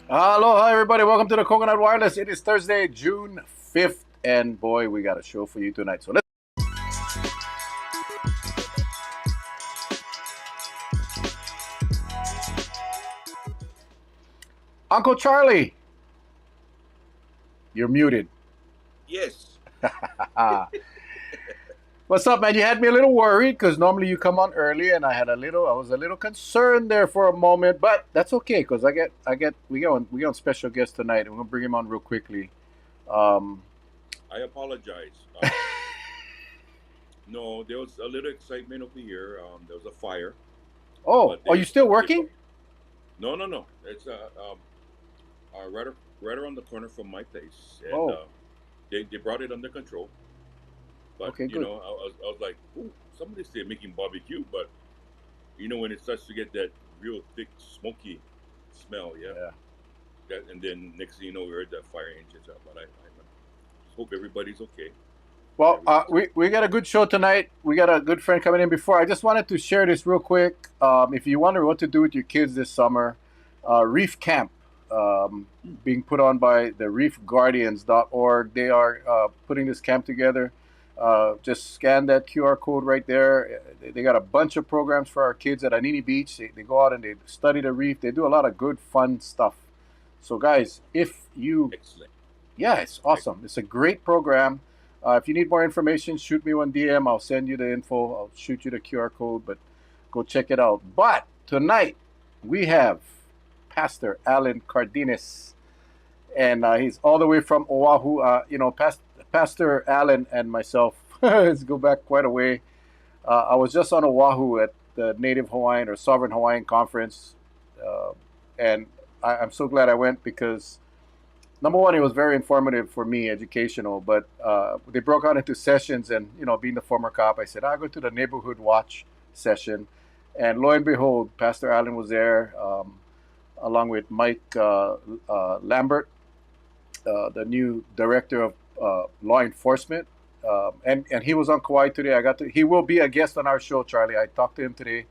Hello, hi everybody. Welcome to the Coconut Wireless. It is Thursday, June 5th, and boy, we got a show for you tonight. So let's Uncle Charlie, you're muted. Yes. What's up, man? You had me a little worried because normally you come on early, and I was a little concerned there for a moment, but that's okay because we got on special guest tonight, and we're gonna bring him on real quickly. Um, I apologize. No, there was a little excitement over here. There was a fire, oh, but are you still working? no. It's right around the corner from my place, and Oh, they brought it under control. But okay, good. I was like, ooh, somebody's still making barbecue, but when it starts to get that real thick, smoky smell, yeah. Yeah. And then next thing you know, we heard that fire engines up. But I hope everybody's okay. Well, Everything's we got a good show tonight. We got a good friend coming in. Before, I just wanted to share this real quick. If you wonder what to do with your kids this summer, Reef Camp, being put on by the reefguardians.org. They are putting this camp together. Just scan that QR code right there. They got a bunch of programs for our kids at Anini Beach. They go out and they study the reef. They do a lot of good, fun stuff. So, guys, if you excellent. yeah, it's awesome. It's a great program. If you need more information, shoot me one DM. I'll send you the info. I'll shoot you the QR code, but go check it out. But tonight we have Pastor Allen Cardines, and he's all the way from Oʻahu. Pastor Allen and myself let's go back quite a way. I was just on Oʻahu at the Native Hawaiian or Sovereign Hawaiian Conference, uh, and I'm so glad I went because number one, it was very informative for me, educational. But they broke out into sessions, and being the former cop, I said I'll go to the neighborhood watch session, and lo and behold, Pastor Allen was there, along with Mike Lambert, the new director of law enforcement, and he was on Kauai today. He will be a guest on our show, Charlie. I talked to him today.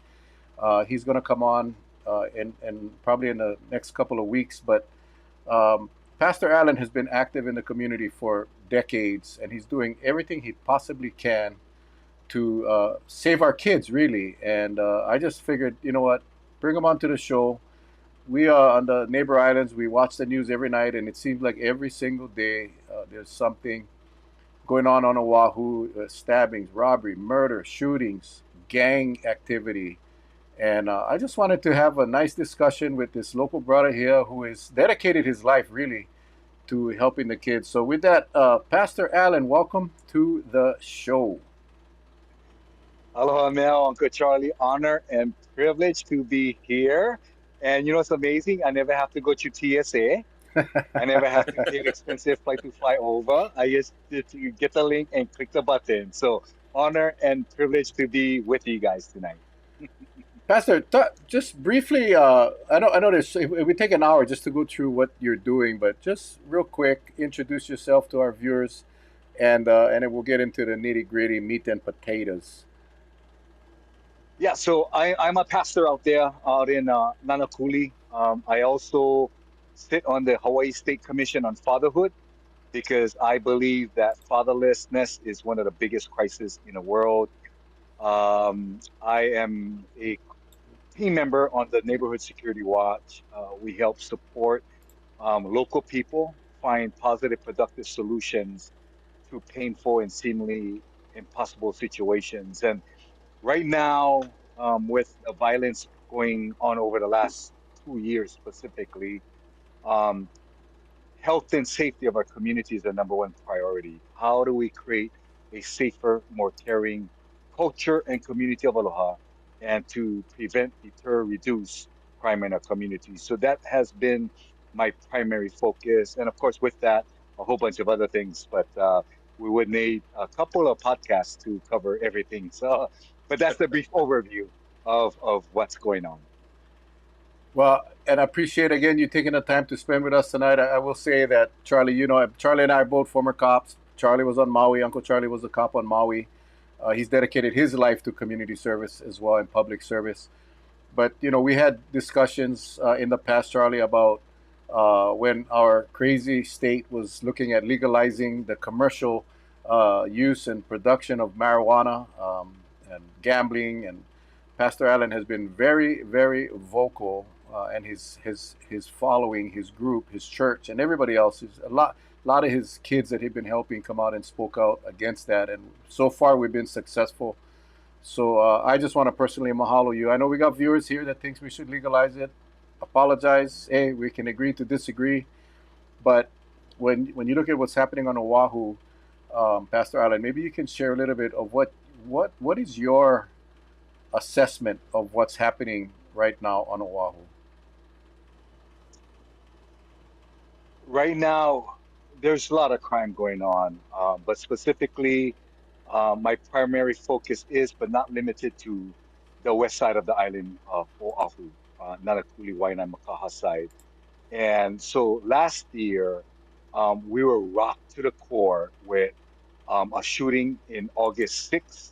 He's going to come on in probably in the next couple of weeks, but. Um, Pastor Allen has been active in the community for decades, and he's doing everything he possibly can to save our kids, really. And I just figured, you know what, bring him onto the show. We are on the neighbor islands. We watch the news every night, and it seems like every single day there's something going on Oahu: stabbings, robbery, murder, shootings, gang activity. And I just wanted to have a nice discussion with this local brother here who has dedicated his life really to helping the kids. So, with that, Pastor Allen, welcome to the show. Aloha Mel, Uncle Charlie. Honor and privilege to be here. And you know what's amazing? I never have to go to TSA. I never have to pay an expensive flight to fly over. I just did to get the link and click the button. So honor and privilege to be with you guys tonight. Pastor, just briefly, I know this. It would take an hour just to go through what you're doing, but just real quick, introduce yourself to our viewers, and then we'll get into the nitty gritty meat and potatoes. Yeah, so I'm a pastor out there out in Nanakuli. I also sit on the Hawaii State Commission on Fatherhood because I believe that fatherlessness is one of the biggest crises in the world. I am a team member on the Neighborhood Security Watch. We help support local people find positive, productive solutions to painful and seemingly impossible situations. And right now, with the violence going on over the last 2 years specifically, um, health and safety of our community is the number one priority. How do we create a safer, more caring culture and community of aloha and to prevent, deter, reduce crime in our community? So that has been my primary focus. And of course, with that, a whole bunch of other things, but we would need a couple of podcasts to cover everything. So, but that's the brief overview of what's going on. Well, and I appreciate again you taking the time to spend with us tonight. I will say that Charlie, Charlie and I are both former cops. Charlie was on Maui. Uncle Charlie was a cop on Maui. He's dedicated his life to community service as well and public service. But we had discussions in the past, Charlie, about when our crazy state was looking at legalizing the commercial use and production of marijuana and gambling. And Pastor Allen has been very, very vocal, and his following, his group, his church, and everybody else is a lot of his kids that he'd been helping come out and spoke out against that. And so far, we've been successful. So I just want to personally mahalo you. I know we got viewers here that thinks we should legalize it. Apologize. Hey, we can agree to disagree. But when you look at what's happening on Oahu, Pastor Allen, maybe you can share a little bit of what is your assessment of what's happening right now on Oahu? Right now, there's a lot of crime going on, but specifically, my primary focus is, but not limited to, the west side of the island of Oahu, Nanakuli, Waianae, Makaha side. And so last year, we were rocked to the core with a shooting in August 6th,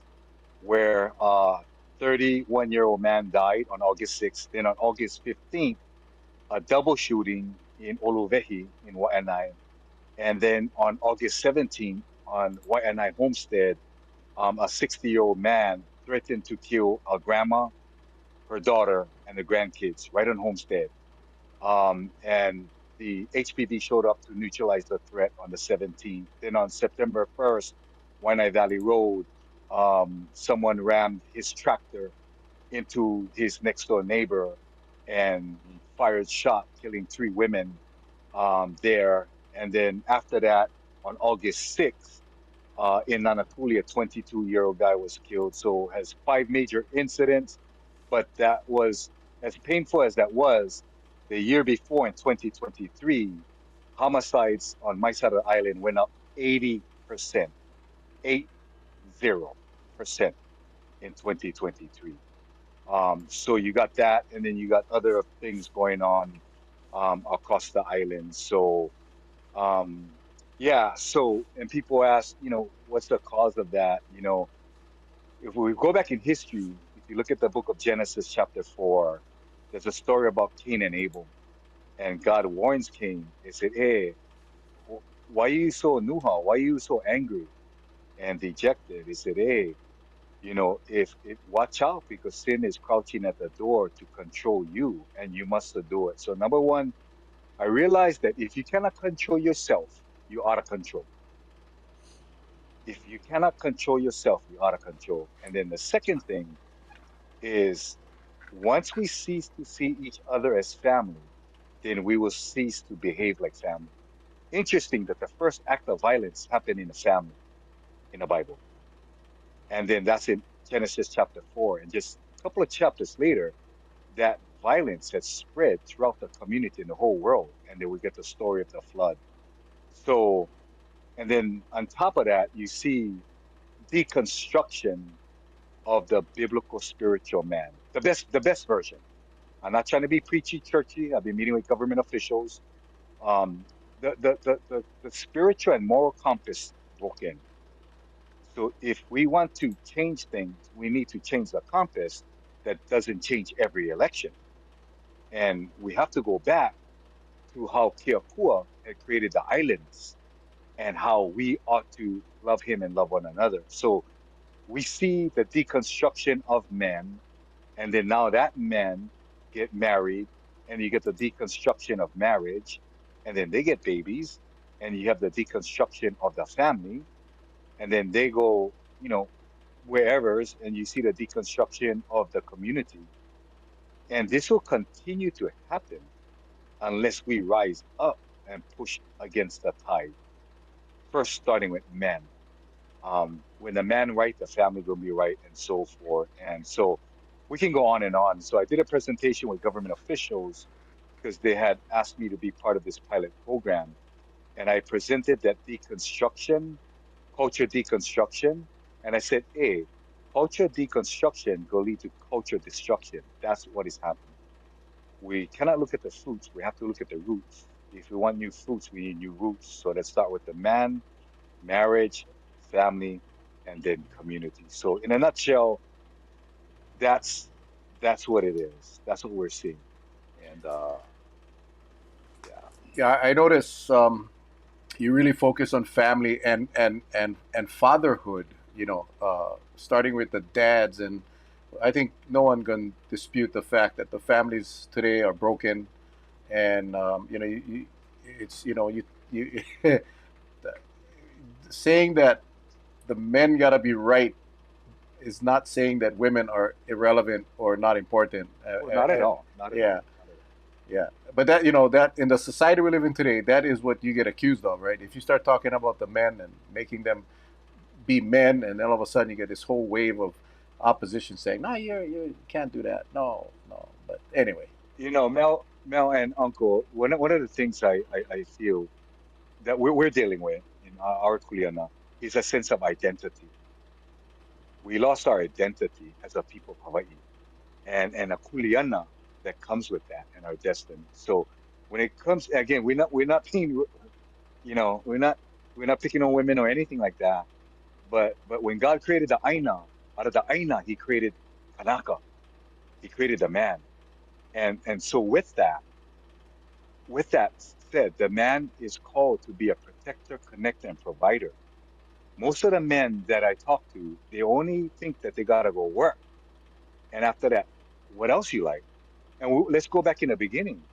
where a 31-year-old man died on August 6th. Then on August 15th, a double shooting in Oluwehi in Waianae. And then on August 17th, on Waianae Homestead, a 60-year-old man threatened to kill a grandma, her daughter, and the grandkids right on Homestead. And the HPD showed up to neutralize the threat on the 17th. Then on September 1st, Waianae Valley Road, someone rammed his tractor into his next door neighbor and fired shot, killing 3 women there. And then after that, on August 6th, in Nanakuli, a 22-year-old guy was killed. So has 5 major incidents, but that was, as painful as that was, the year before in 2023, homicides on my side of the island went up 80%, 80% in 2023. So you got that, and then you got other things going on across the island. So um, yeah, so and people ask, what's the cause of that? If we go back in history, if you look at the book of Genesis, chapter 4, there's a story about Cain and Abel. And God warns Cain. He said, hey, why are you so nuha? Why are you so angry and dejected? He said, hey, if it watch out because sin is crouching at the door to control you and you must do it. So number one, I realized that if you cannot control yourself, you out of control. If you cannot control yourself, you out of control. And then the second thing is once we cease to see each other as family, then we will cease to behave like family. Interesting that the first act of violence happened in a family in the Bible. And then that's in Genesis chapter 4. And just a couple of chapters later, that violence has spread throughout the community in the whole world. And then we get the story of the flood. So, and then on top of that, you see deconstruction of the biblical spiritual man, the best version. I'm not trying to be preachy, churchy. I've been meeting with government officials. The spiritual and moral compass broken. So if we want to change things, we need to change the compass that doesn't change every election. And we have to go back to how Keakua had created the islands and how we ought to love him and love one another. So we see the deconstruction of men, and then now that men get married, and you get the deconstruction of marriage, and then they get babies, and you have the deconstruction of the family, and then they go, wherever's, and you see the deconstruction of the community. And this will continue to happen unless we rise up and push against the tide. First, starting with men. When the man right, the family gonna be right, and so forth. And so we can go on and on. So I did a presentation with government officials because they had asked me to be part of this pilot program. And I presented that deconstruction, culture deconstruction. And I said, hey, culture deconstruction will lead to culture destruction. That's what is happening. We cannot look at the fruits. We have to look at the roots. If we want new fruits, we need new roots. So let's start with the man, marriage, family, and then community. So in a nutshell, that's what it is. That's what we're seeing. And yeah. Yeah, I notice you really focus on family and fatherhood. Starting with the dads, and I think no one can dispute the fact that the families today are broken, and it's you saying that the men gotta be right is not saying that women are irrelevant or not important. Oh, not at all. Not at Yeah, all. Not at all. yeah. But that that in the society we live in today, that is what you get accused of, right? If you start talking about the men and making them be men, and then all of a sudden you get this whole wave of opposition saying, "No, you can't do that." No, no. But anyway, Mel and Uncle, one of the things I feel that we're dealing with in our kuleana is a sense of identity. We lost our identity as a people of Hawaii, and a kuleana that comes with that and our destiny. So when it comes again, we're not being, we're not picking on women or anything like that. But when God created the Aina, out of the Aina, He created Kanaka. He created the man. And so with that said, the man is called to be a protector, connector, and provider. Most of the men that I talk to, they only think that they gotta go work. And after that, what else you like? And let's go back in the beginning.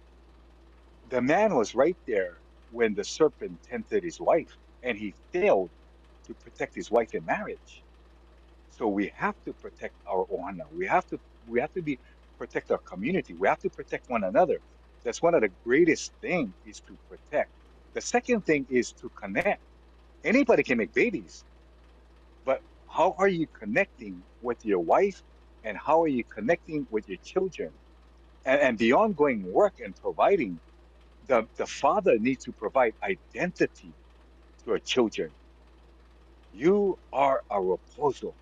The man was right there when the serpent tempted his wife, and he failed to protect his wife in marriage. So we have to protect our ohana. We have to be protect our community. We have to protect one another. That's one of the greatest thing is to protect. The second thing is to connect. Anybody can make babies, but how are you connecting with your wife and how are you connecting with your children? And beyond going work and providing, the father needs to provide identity to our children. You are a raposo.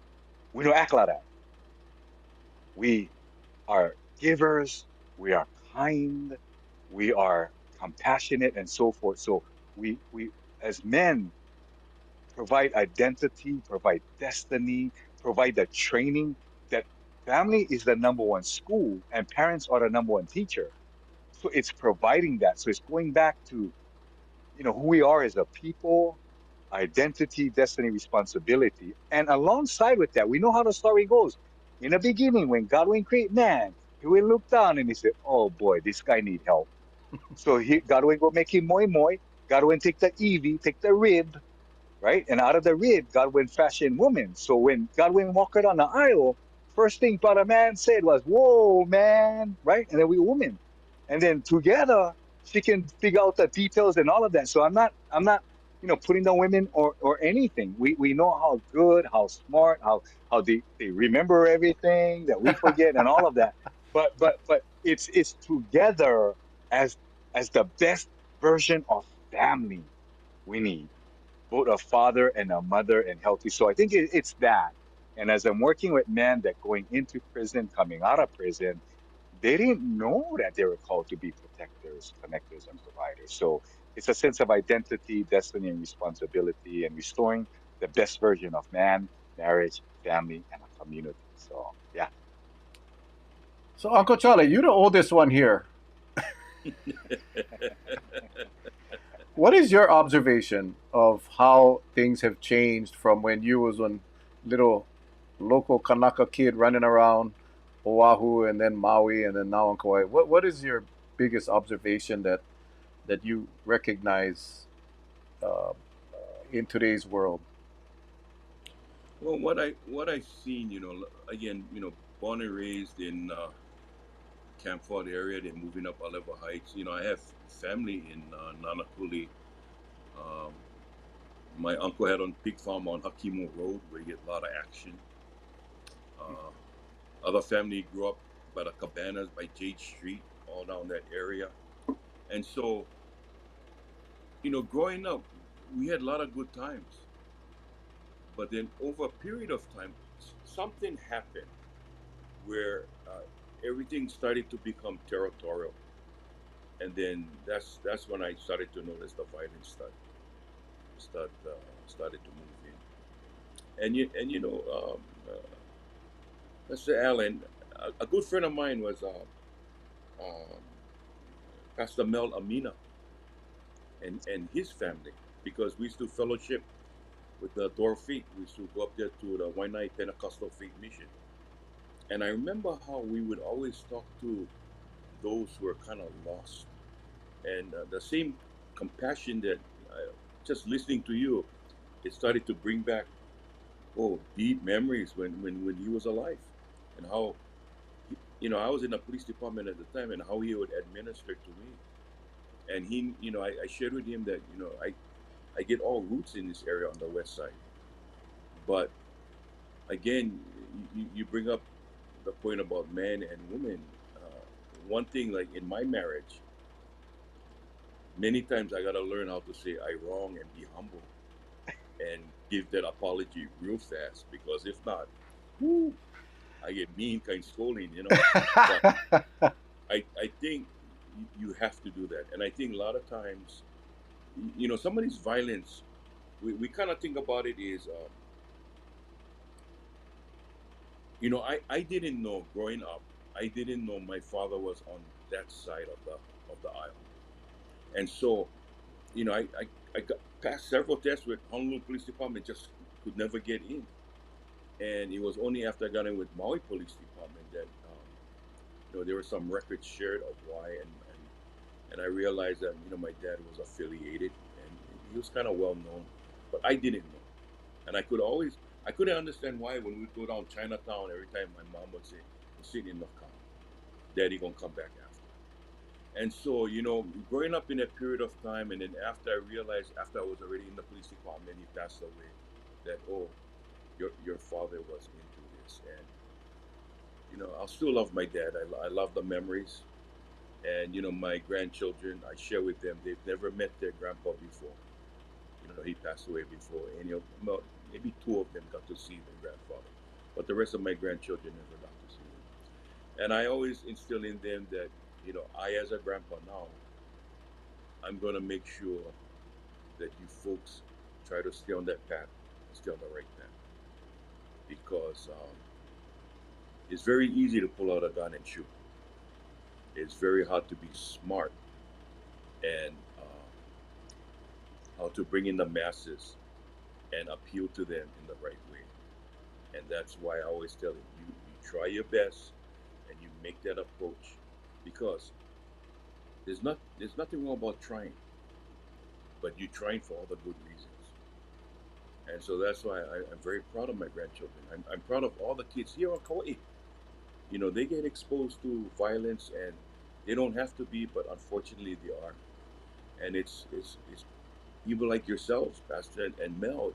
We don't act like that. We are givers, we are kind, we are compassionate, and so forth. So we as men provide identity, provide destiny, provide the training that family is the number one school and parents are the number one teacher. So it's providing that. So it's going back to who we are as a people, identity, destiny, responsibility. And alongside with that, we know how the story goes. In the beginning, when God went create man, he will look down and he said, "Oh boy, this guy need help." So God will go make him moi moi. God will take the Evie, take the rib, right? And out of the rib, God went fashion woman. So when God went walking on the aisle, first thing Brother Man said was, "Whoa, man," right? And then we women, and then together she can figure out the details and all of that. So I'm not putting down women or anything. We know how good, how smart, how they remember everything that we forget and all of that. But it's together as as the best version of family we need both a father and a mother and healthy. So I think it's that. And as I'm working with men that going into prison, coming out of prison, they didn't know that they were called to be protectors, connectors, and providers. So it's a sense of identity, destiny, and responsibility, and restoring the best version of man, marriage, family, and a community. So yeah. so Uncle Charlie, you're the oldest one here. What is your observation of how things have changed from when you was a little local Kanaka kid running around Oahu and then Maui and then now on Kauai? What is your biggest observation that you recognize uh, in today's world? Well, what I seen, again, born and raised in Camp Ford area, then moving up Oliver Heights. I have family in Nanakuli. Um, my uncle had on pig farm on Hakimo Road, where you get a lot of action. Uh, Other family grew up by the cabanas by Jade Street, all down that area. And so, growing up, we had a lot of good times. But then over a period of time, something happened where everything started to become territorial. And then that's when I started to notice the violence started to move in. Mr. Allen, a good friend of mine was um, Pastor Mel Amina. and his family, because we used to fellowship with the Door Faith. We used to go up there to the Waianae Pentecostal Faith Mission. And I remember how we would always talk to those who are kind of lost. And the same compassion that just listening to you, it started to bring back, deep memories when he was alive. And how, I was in the police department at the time, and how he would administer to me. And he, I shared with him that, I get all roots in this area on the west side. But again, you bring up the point about men and women. One thing, like in my marriage, many times I gotta learn how to say I wrong and be humble and give that apology real fast, because if not, whoo, I get mean kind of scolding, But I think you have to do that, and I think a lot of times, some of these violence, we kind of think about it is, I didn't know growing up. I didn't know my father was on that side of the aisle, and so I got passed several tests with Honolulu Police Department, just could never get in. And it was only after I got in with Maui Police Department that there were some records shared of why, and I realized that my dad was affiliated, and he was kind of well known, but I didn't know, and I couldn't understand why when we go down Chinatown every time my mom would say, "We're sitting in the car, Daddy gonna come back after." And so, growing up in that period of time, and then after I realized, after I was already in the police department, he passed away, that, your father was into this. And, I'll still love my dad. I love the memories. And, my grandchildren, I share with them, they've never met their grandpa before. He passed away before. And, maybe two of them got to see their grandfather. But the rest of my grandchildren never got to see him. And I always instill in them that, I, as a grandpa now, I'm going to make sure that you folks try to stay on that path, stay on the right path. Because it's very easy to pull out a gun and shoot. It's very hard to be smart and how to bring in the masses and appeal to them in the right way. And that's why I always tell them, you try your best and you make that approach, because there's nothing wrong about trying, but you're trying for all the good reasons. And so that's why I'm very proud of my grandchildren. I'm proud of all the kids here on Kauai. They get exposed to violence, and they don't have to be, but unfortunately they are. And it's people like yourselves, Pastor and Mel.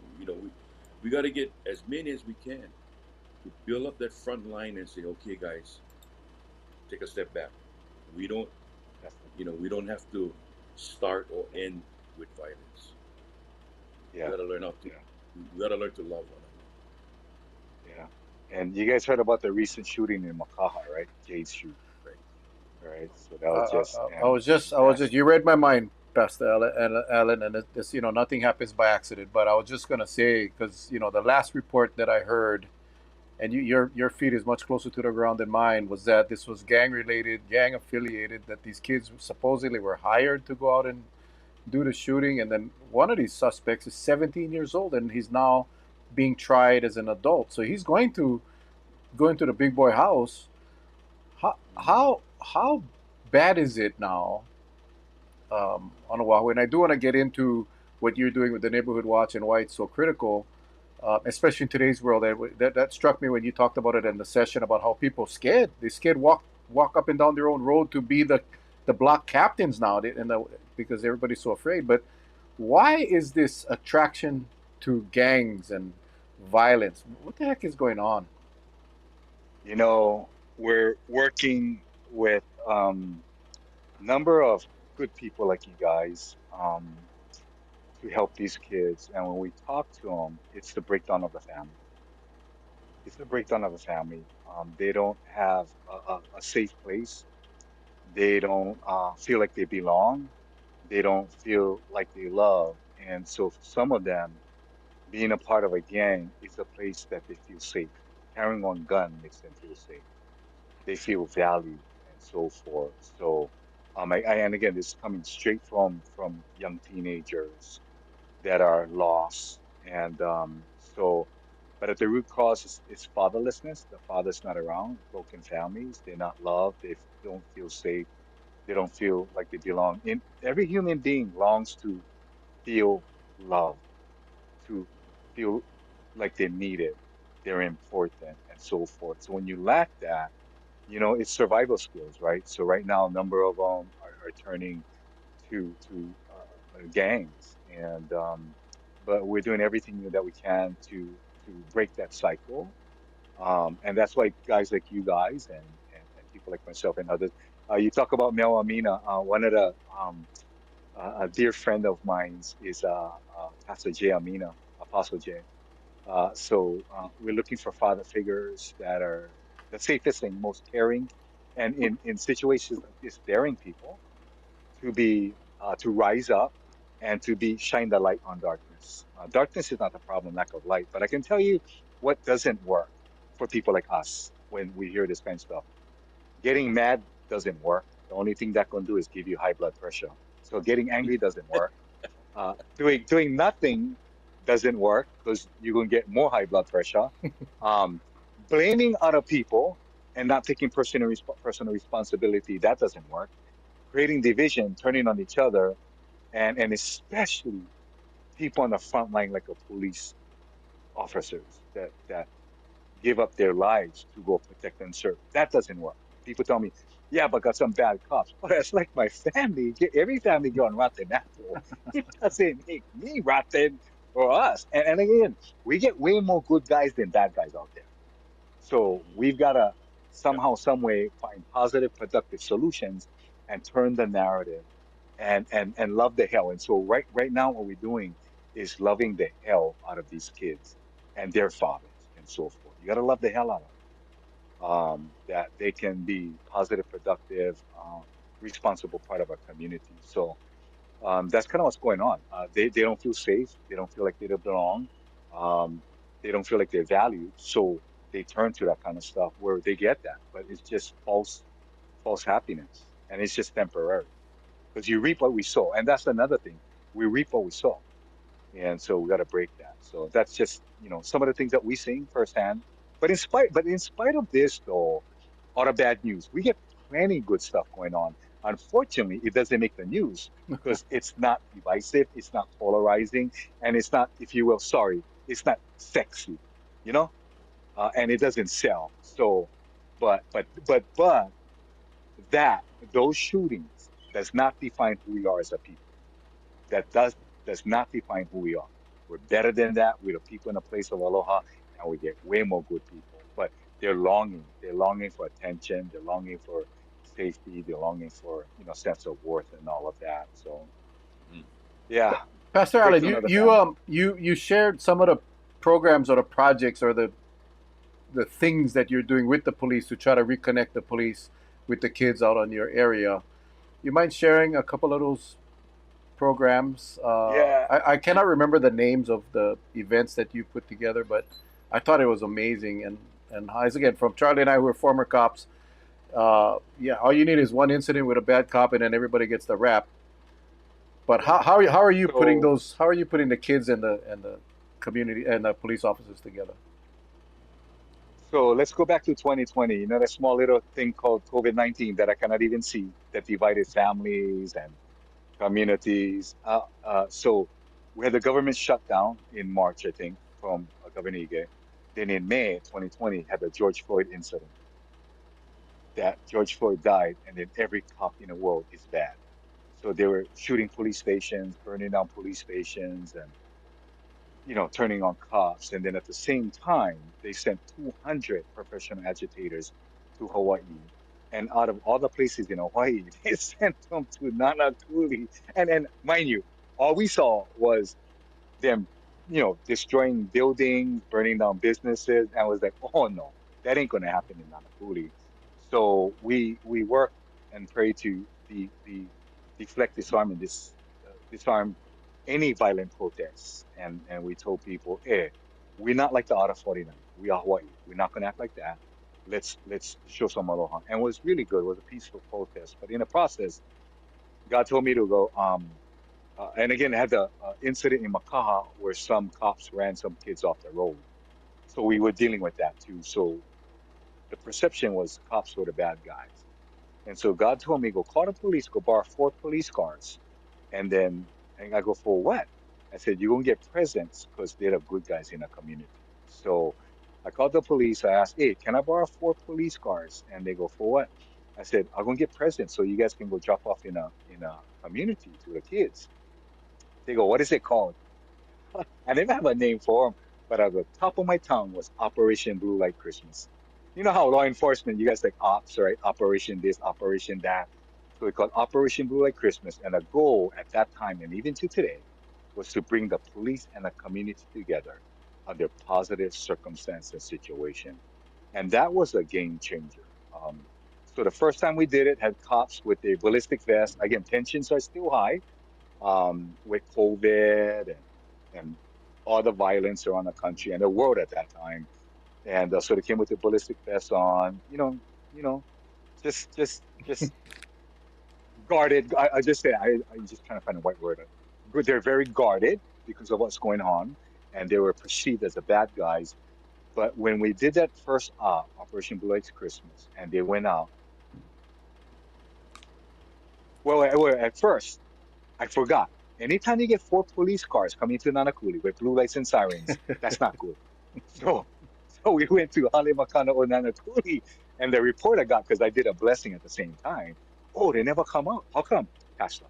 We got to get as many as we can to build up that front line and say, okay, guys, take a step back. We don't, we don't have to start or end with violence. Yeah. We got to learn how to. Yeah. We got to learn to love one Yeah. And you guys heard about the recent shooting in Makaha, right? Jade's shooting. another. Right. So that was just, I was just. You read my mind, Pastor Allen, and this, nothing happens by accident. But I was just gonna say, because the last report that I heard, and your feet is much closer to the ground than mine, was that this was gang related, gang affiliated. That these kids supposedly were hired to go out and do the shooting, and then one of these suspects is 17 years old, and he's now being tried as an adult. So he's going to go into the big boy house. How bad is it now on Oahu? And I do want to get into what you're doing with the neighborhood watch and why it's so critical, especially in today's world. That struck me when you talked about it in the session about how people scared. They scared walk up and down their own road to be the block captains now, because everybody's so afraid. But why is this attraction to gangs and violence? What the heck is going on? we're working with number of good people like you guys to help these kids. And when we talk to them, it's the breakdown of the family. It's the breakdown of the family. They don't have a safe place. They don't feel like they belong. They don't feel like they love. And so for some of them, being a part of a gang is a place that they feel safe. Carrying on gun makes them feel safe. They feel valued and so forth. So And again, this is coming straight from young teenagers that are lost, and but at the root cause is fatherlessness. The father's not around, broken families. They're not loved. Don't feel safe. They don't feel like they belong. In every human being longs to feel love, to feel like they're needed, they're important, and so forth. So when you lack that, it's survival skills, right? So right now, a number of them are turning to gangs, and but we're doing everything that we can to break that cycle. And that's why guys like you guys and people like myself and others. You talk about Mel Amina. One of the a dear friend of mine's is Pastor J Amina, Apostle J. So we're looking for father figures that are the safest thing, most caring, and in situations like this, daring people to rise up and to be shine the light on darkness. Darkness is not the problem, lack of light, but I can tell you what doesn't work for people like us when we hear this kind of stuff. Getting mad doesn't work. The only thing that can do is give you high blood pressure. So getting angry doesn't work. Doing nothing doesn't work because you're gonna get more high blood pressure. Blaming other people and not taking personal responsibility, that doesn't work. Creating division, turning on each other, and especially people on the front line like a police officers that give up their lives to go protect and serve. That doesn't work. People tell me, yeah, but got some bad cops. Oh, that's like my family. Every family get on rotten apple. It doesn't make me rotten or us. And again, we get way more good guys than bad guys out there. So we've got to Yeah. somehow, some way find positive, productive solutions and turn the narrative and love the hell. And so right now, what we're doing is loving the hell out of these kids and their fathers and so forth. You got to love the hell out of them. That they can be positive, productive, responsible part of our community. So that's kind of what's going on. They don't feel safe. They don't feel like they don't belong. Um, they don't feel like they're valued. So they turn to that kind of stuff where they get that, but it's just false happiness, and it's just temporary because you reap what we sow, and that's another thing. We reap what we sow, and so we got to break that. So that's just some of the things that we sing firsthand. But in spite of this, though, all the bad news, we get plenty good stuff going on. Unfortunately, it doesn't make the news because it's not divisive, it's not polarizing, and it's not, if you will, sorry, it's not sexy, you know, and it doesn't sell. So, but that those shootings does not define who we are as a people. That does not define who we are. We're better than that. We're the people in a place of aloha, and we get way more good people. But they're longing. They're longing for attention. They're longing for safety. They're longing for sense of worth and all of that. So Mm. yeah, Pastor Allen, breaks you another you family. um you you shared some of the programs or the projects or the things that you're doing with the police to try to reconnect the police with the kids out on your area. You mind sharing a couple of those programs? Yeah. I cannot remember the names of the events that you put together, but I thought it was amazing. And as again, from Charlie and I, who are former cops, yeah, all you need is one incident with a bad cop, and then everybody gets the rap. But how are you putting So those? How are you putting the kids and the community and the police officers together? so let's go back to 2020. You know, that small little thing called COVID-19 that I cannot even see that divided families and communities. So we had the government shutdown in March, I think, from Governor Ige. Then in May 2020, had the George Floyd incident. That George Floyd died, and then every cop in the world is bad. So they were shooting police stations, burning down police stations, and turning on cops. And then at the same time, they sent 200 professional agitators to Hawaii. And out of all the places in Hawaii, they sent them to Nanakuli. And mind you, all we saw was them, destroying buildings, burning down businesses. And I was like, oh no, that ain't gonna happen in Nanakuli. So we work and pray to deflect, disarm, and disarm any violent protests. And we told people, we're not like the Other 49. We are Hawaii. We're not gonna act like that. Let's show some aloha. And it was really good. It was a peaceful protest. But in the process, God told me to go. And again, I had the incident in Makaha where some cops ran some kids off the road. So we were dealing with that too. So the perception was cops were the bad guys. And so God told me, go call the police, go borrow 4 police cars. And I go, for what? I said, you're going to get presents because they're the good guys in the community. So I called the police. I asked, hey, can I borrow 4 police cars? And they go, for what? I said, I'm going to get presents so you guys can go drop off in a community to the kids. They go, what is it called? I didn't have a name for them, but at the top of my tongue was Operation Blue Light Christmas. You know how law enforcement, you guys like ops, right? Operation this, operation that. So we called Operation Blue Light Christmas. And the goal at that time, and even to today, was to bring the police and the community together under positive circumstance and situation. And that was a game changer. So the first time we did it, had cops with a ballistic vest. Again, tensions are still high with COVID and all the violence around the country and the world at that time. And so they came with the ballistic vest on, just guarded. I just say I just trying to find a white word. But they're very guarded because of what's going on, and they were perceived as the bad guys. But when we did that first Operation Blue Lights Christmas, and they went out, well, at first I forgot. Anytime you get 4 police cars coming to Nanakuli with blue lights and sirens, that's not good. So, so we went to Hale Makana o Nanakuli, and the report I got, because I did a blessing at the same time, oh, they never come out. How come? Pastor,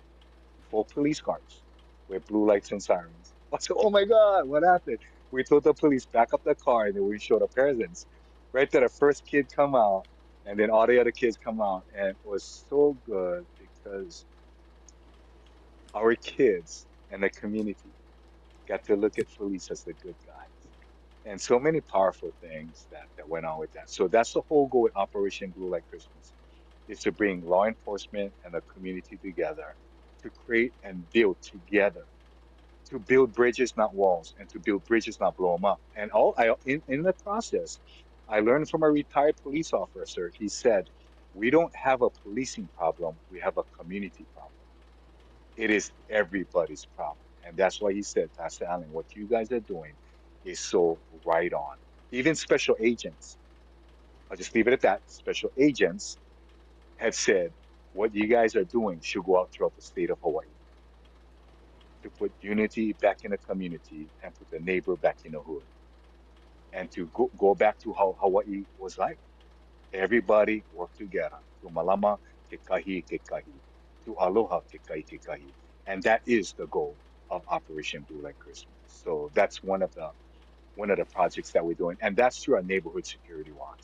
4 police cars with blue lights and sirens. I said, oh my God, what happened? We told the police back up the car, and then we showed the presents. Right there, the first kid come out, and then all the other kids come out, and it was so good because our kids and the community got to look at police as the good guys. And so many powerful things that went on with that. So that's the whole goal with Operation Blue Light Christmas, is to bring law enforcement and the community together to create and build together, to build bridges, not walls, and to build bridges, not blow them up. And in the process, I learned from a retired police officer. He said, we don't have a policing problem, we have a community problem. It is everybody's problem. And that's why he said, Pastor Allen, what you guys are doing is so right on. Even special agents, I'll just leave it at that. Special agents have said, what you guys are doing should go out throughout the state of Hawaii to put unity back in the community and put the neighbor back in the hood. And to go back to how Hawaii was like. Everybody work together. To malama, ke kahi, ke kahi. To aloha, ke kahi, ke kahi. And that is the goal of Operation Blue Light Christmas. So that's one of the projects that we're doing, and that's through our neighborhood security watch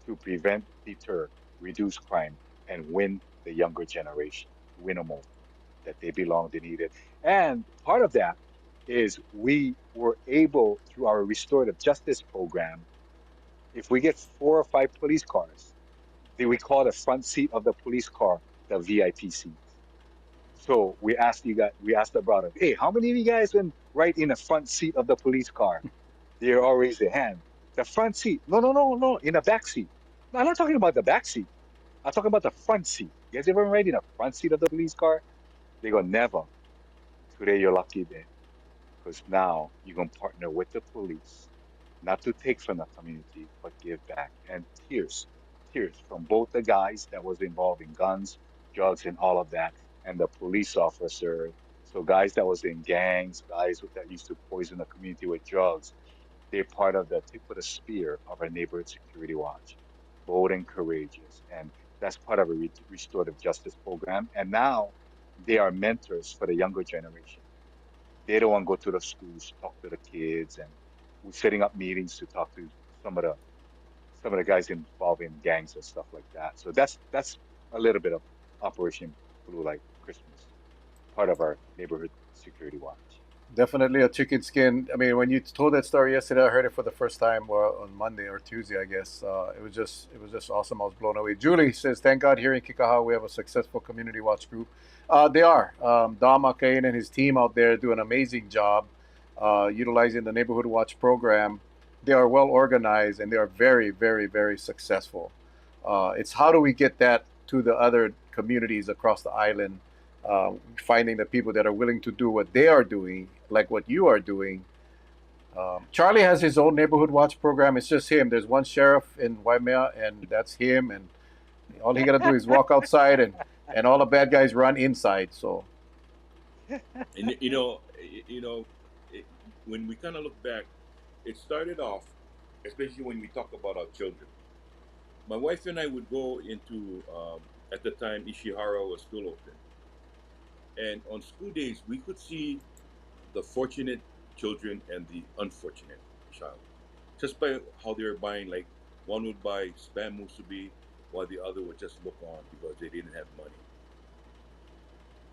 to prevent, deter, reduce crime, and win the younger generation, win them over, that they belong, they need it. And part of that is we were able, through our restorative justice program, if we get 4 or 5 police cars, then we call the front seat of the police car the VIP seats. So we asked the brother, hey, how many of you guys been right in the front seat of the police car? They all raise their hand. The front seat. No, no, no, no. In the back seat. No, I'm not talking about the back seat. I'm talking about the front seat. You guys ever ride in the front seat of the police car? They go, never. Today you're lucky then. Because now you're going to partner with the police, not to take from the community, but give back. And tears from both the guys that was involved in guns, drugs, and all of that, and the police officer. So guys that was in gangs, guys that used to poison the community with drugs, they're part of the tip of the spear of our neighborhood security watch, bold and courageous. And that's part of a restorative justice program. And now they are mentors for the younger generation. They don't want to go to the schools, talk to the kids, and we're setting up meetings to talk to some of the some of the guys involved in gangs and stuff like that. So that's a little bit of Operation Blue Light Christmas, part of our neighborhood security watch. Definitely a chicken skin. I mean, when you told that story yesterday, I heard it for the first time, well, on Monday or Tuesday, I guess. It was just awesome. I was blown away. Julie says, "Thank God here in Kikaha we have a successful community watch group." They are. Dom Akain and his team out there do an amazing job utilizing the neighborhood watch program. They are well organized and they are very, very, very successful. It's how do we get that to the other communities across the island finding the people that are willing to do what they are doing, like what you are doing. Charlie has his own neighborhood watch program. It's just him. There's one sheriff in Waimea, and that's him. And all he got to do is walk outside, and all the bad guys run inside. So, And when we kind of look back, it started off, especially when we talk about our children. My wife and I would go into, at the time, Ishihara was still open. And on school days, we could see the fortunate children and the unfortunate child. Just by how they were buying, like one would buy spam musubi while the other would just look on because they didn't have money.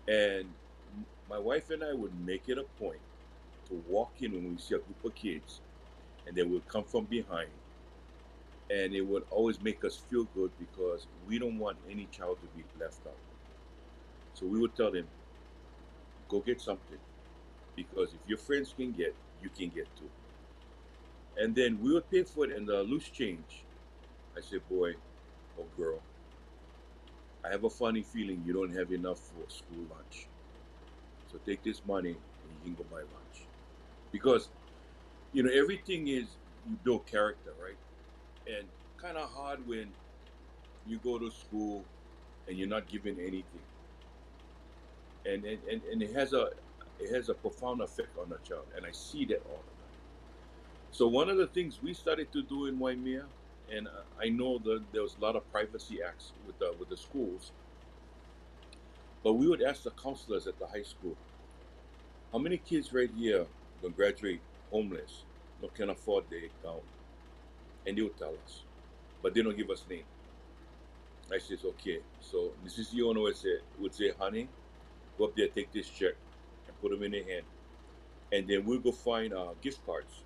And my wife and I would make it a point to walk in when we see a group of kids, and they would come from behind. And it would always make us feel good because we don't want any child to be left out. So we would tell them, go get something. Because if your friends can get, you can get too. And then we would pay for it in the loose change. I said, boy or girl, I have a funny feeling you don't have enough for school lunch. So take this money and you can go buy lunch. Because, everything is, you build character, right? And kind of hard when you go to school and you're not given anything. And it has a profound effect on a child, and I see that all the time. So one of the things we started to do in Waimea, and I know that there was a lot of privacy acts with the schools, but we would ask the counselors at the high school, how many kids right here will graduate homeless, no can afford their gown? And they would tell us, but they don't give us name. I says, okay, so Mrs. Iono would say, honey, go up there, take this check, and put them in their hand. And then we'll go find gift cards.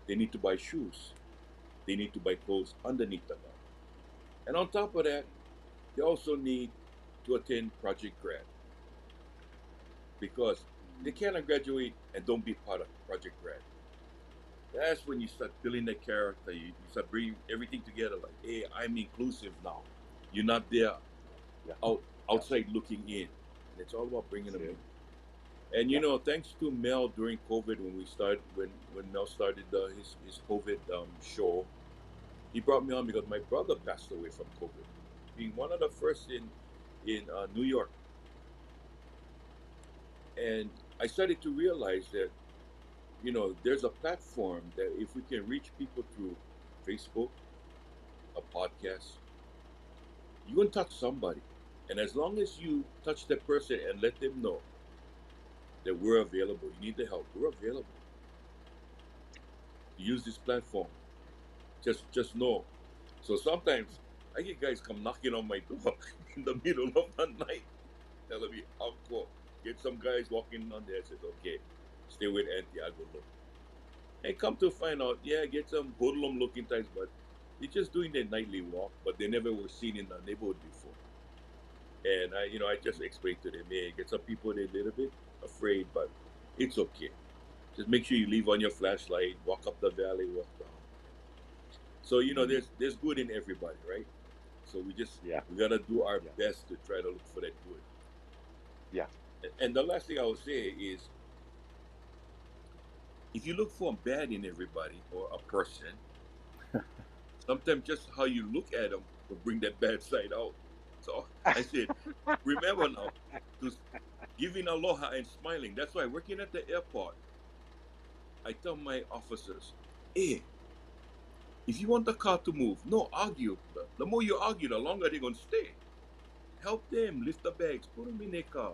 They need to buy shoes. They need to buy clothes underneath the gown. And on top of that, they also need to attend Project Grad. Because they cannot graduate and don't be part of Project Grad. That's when you start building the character. You start bringing everything together. Like, hey, I'm inclusive now. You're not there outside looking in. And it's all about bringing them in. And thanks to Mel during COVID, when Mel started his COVID show, he brought me on because my brother passed away from COVID, being one of the first in New York. And I started to realize that there's a platform that if we can reach people through Facebook, a podcast, you're going to touch somebody. And as long as you touch that person and let them know that we're available, you need the help, we're available. Use this platform. Just know. So sometimes I get guys come knocking on my door in the middle of the night, telling me, how cool. Get some guys walking on there and says, okay, stay with Auntie, I'll go look. And come to find out, get some hoodlum looking types, but they're just doing their nightly walk, but they never were seen in the neighborhood before. And I just explained to them, hey, get some people they're a little bit afraid, but it's okay. Just make sure you leave on your flashlight, walk up the valley, walk down. So there's good in everybody, right? So we gotta do our best to try to look for that good. Yeah. And the last thing I would say is, if you look for bad in everybody or a person, sometimes just how you look at them will bring that bad side out. So I said, remember now, to giving aloha and smiling. That's why working at the airport, I tell my officers, hey, if you want the car to move, no argue. The more you argue, the longer they're going to stay. Help them, lift the bags, put them in their car,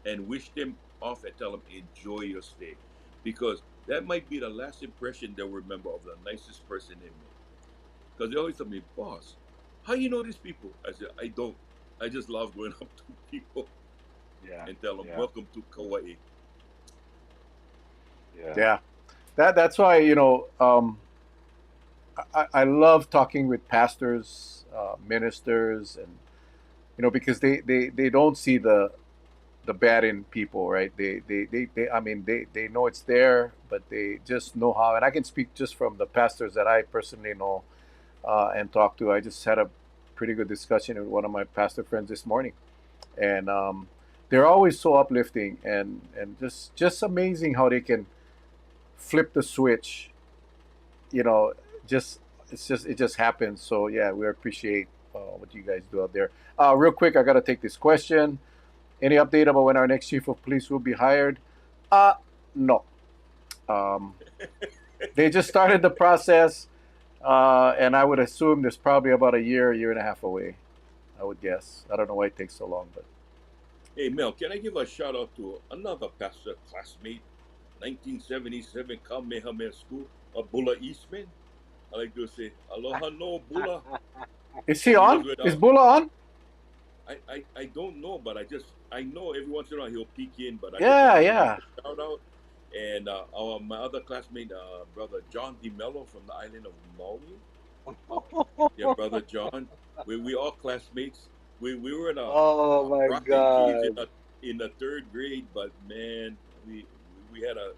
and wish them off and tell them, enjoy your stay. Because that might be the last impression they'll remember of the nicest person they met. Because they always tell me, boss, how you know these people? I said, I don't. I just love going up to people and tell them, welcome to Kauai. Yeah. That's why, I love talking with pastors, ministers, and, because they don't see the bad in people, right? They know it's there, but they just know how. And I can speak just from the pastors that I personally know and talk to. I just had a pretty good discussion with one of my pastor friends this morning, and they're always so uplifting and just amazing how they can flip the switch. You know, just it just happens. So yeah, we appreciate what you guys do out there. Real quick, I gotta take this question. Any update about when our next chief of police will be hired? No. They just started the process, and I would assume there's probably about a year and a half away. I would guess. I don't know why it takes so long, but. Hey Mel, can I give a shout out to another pastor classmate, 1977 Kamehameha School, Bula Eastman? I like to say, aloha no Bula. Is he on? Is Bula on? I don't know, but I know every once in a while he'll peek in, but yeah. Shout out. And my other classmate, brother John DiMello from the island of Maui. Yeah, brother John. We all classmates. We were in a God. in the third grade, but man, we had a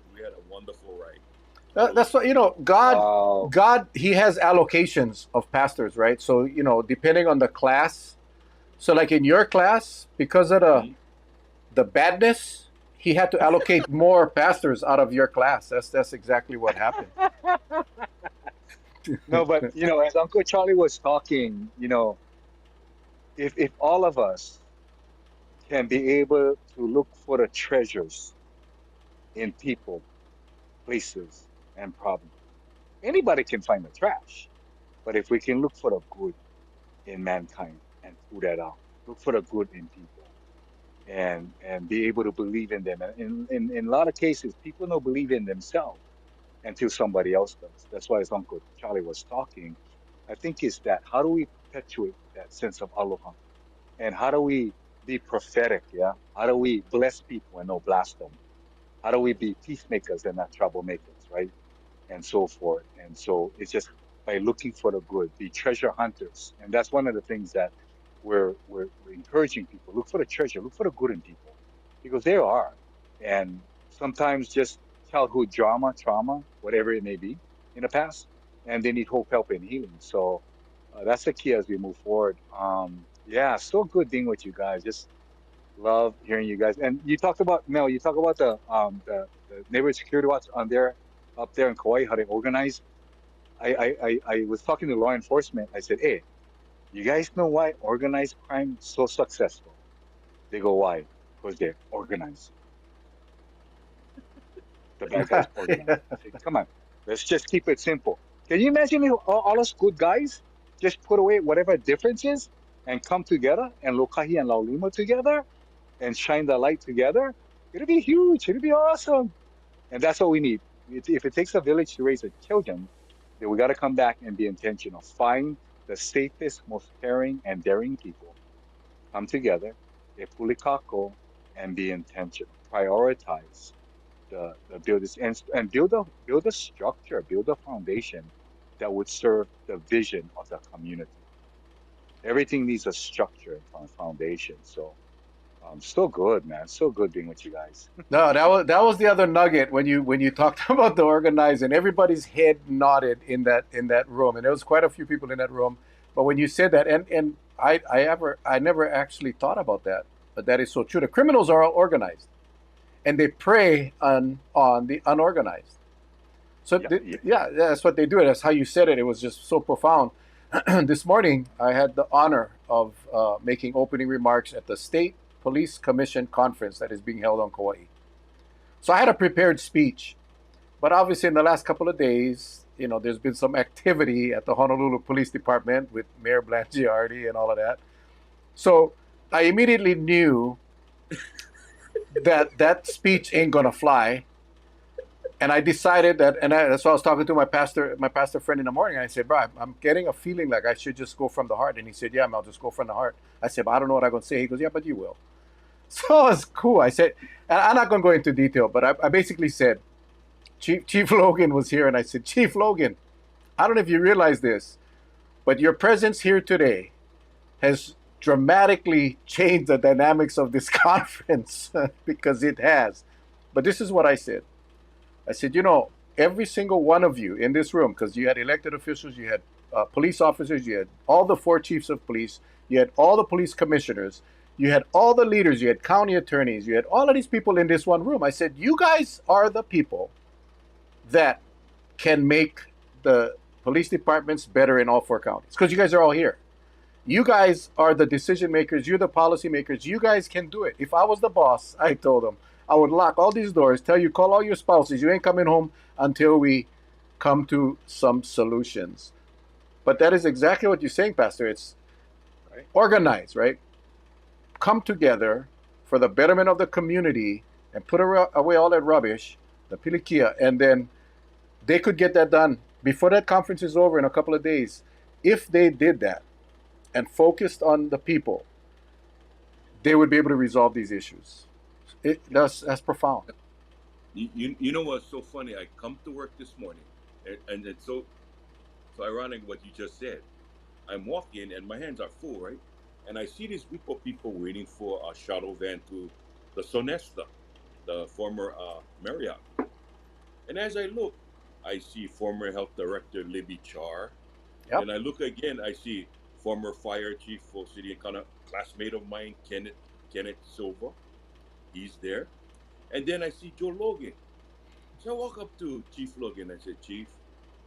wonderful ride. That's what, God, he has allocations of pastors, right? So, depending on the class. So like in your class, because of the badness, he had to allocate more pastors out of your class. That's exactly what happened. No, but as Uncle Charlie was talking, if all of us can be able to look for the treasures in people, places, and problems, anybody can find the trash. But if we can look for the good in mankind and pull that out, look for the good in people, and be able to believe in them. And in a lot of cases, people don't believe in themselves until somebody else does. That's why, as Uncle Charlie was talking, I think it's that how do we perpetuate that sense of aloha, and how do we be prophetic? Yeah, how do we bless people and not blast them? How do we be peacemakers and not troublemakers, right? And so forth. And so it's just by looking for the good, be treasure hunters. And that's one of the things that we're encouraging people. Look for the treasure, look for the good in people. Because there are. And sometimes just childhood trauma, whatever it may be in the past, and they need hope, help, and healing. So that's the key as we move forward. Yeah, so good being with you guys. Just love hearing you guys. And you talked about Mel. You talk about the neighborhood security watch on there up there in Kauai, how they organize. I was talking to law enforcement. I said, "Hey, you guys know why organized crime is so successful?" They go, "Why?" Because they're organized. The bad guys organized. I said, "Come on, let's just keep it simple." Can you imagine if all us good guys just put away whatever difference is and come together and Lokahi and Laulima together and shine the light together? It'll be huge. It'll be awesome. And that's what we need. If it takes a village to raise the children, then we got to come back and be intentional. Find the safest, most caring, and daring people. Come together, e pulikako, and be intentional. Prioritize the build this and build a structure, build a foundation that would serve the vision of the community. Everything needs a structure and foundation. So so good, man. So good being with you guys. No, that was the other nugget when you talked about the organizing. Everybody's head nodded in that room, and there was quite a few people in that room. But when you said that, and I never actually thought about that, but that is so true. The criminals are all organized, and they prey on the unorganized. So that's what they do. That's how you said it. It was just so profound. This morning, I had the honor of making opening remarks at the State Police Commission conference that is being held on Kauai. So I had a prepared speech, but obviously in the last couple of days, there's been some activity at the Honolulu Police Department with Mayor Blangiardi and all of that. So I immediately knew that speech ain't gonna fly. And I decided that, that's why I was talking to my pastor friend in the morning. And I said, "Bro, I'm getting a feeling like I should just go from the heart." And he said, "Yeah, I'll just go from the heart." I said, "But I don't know what I'm going to say." He goes, "Yeah, but you will." So it's cool. I said, and I'm not going to go into detail, but I basically said, Chief Logan was here, and I said, "Chief Logan, I don't know if you realize this, but your presence here today has dramatically changed the dynamics of this conference," because it has. But this is what I said. I said, every single one of you in this room, because you had elected officials, you had police officers, you had all the 4 chiefs of police, you had all the police commissioners, You had all the leaders, you had county attorneys, you had all of these people in this one room. I said, you guys are the people that can make the police departments better in all 4 counties, because you guys are all here. You guys are the decision makers. You're the policy makers. You guys can do it. If I was the boss, I told them, I would lock all these doors, tell you, call all your spouses. You ain't coming home until we come to some solutions. But that is exactly what you're saying, Pastor. It's organized, right? Come together for the betterment of the community and put away all that rubbish, the pilikia, and then they could get that done before that conference is over in a couple of days. If they did that and focused on the people, they would be able to resolve these issues. That's profound. You know what's so funny? I come to work this morning, and it's so ironic what you just said. I'm walking, and my hands are full, right? And I see this group of people waiting for a shuttle van to the Sonesta, the former Marriott. And as I look, I see former health director Libby Char. Yep. And I look again, I see former fire chief for City and kind of classmate of mine, Kenneth Silva. He's there. And then I see Joe Logan. So I walk up to Chief Logan. I said, Chief,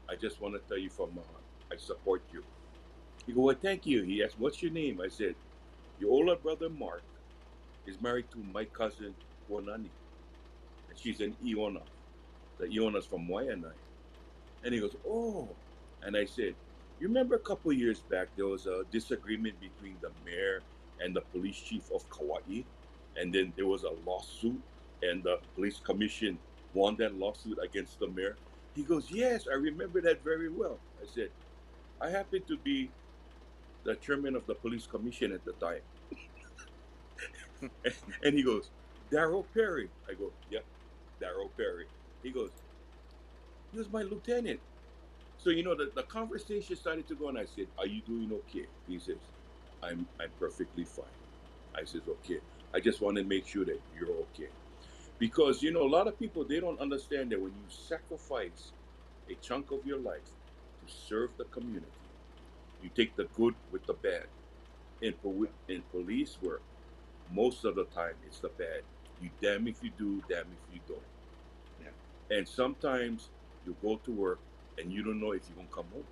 I just want to tell you from my heart, I support you. He go, well, thank you. He asked, what's your name? I said, your older brother, Mark, is married to my cousin, Wanani. And she's an Iona. The Iona's from Waianae. And he goes, oh. And I said, you remember a couple of years back, there was a disagreement between the mayor and the police chief of Kauai? And then there was a lawsuit, and the police commission won that lawsuit against the mayor. He goes, yes, I remember that very well. I said, I happen to be the chairman of the police commission at the time. And he goes, Darryl Perry. I go, yep, Darryl Perry. He goes, he was my lieutenant. So, the conversation started to go, and I said, are you doing okay? He says, I'm perfectly fine. I says, okay. I just want to make sure that you're okay. Because, a lot of people, they don't understand that when you sacrifice a chunk of your life to serve the community, you take the good with the bad. In police work, most of the time, it's the bad. You damn if you do, damn if you don't. Yeah. And sometimes you go to work and you don't know if you're going to come home.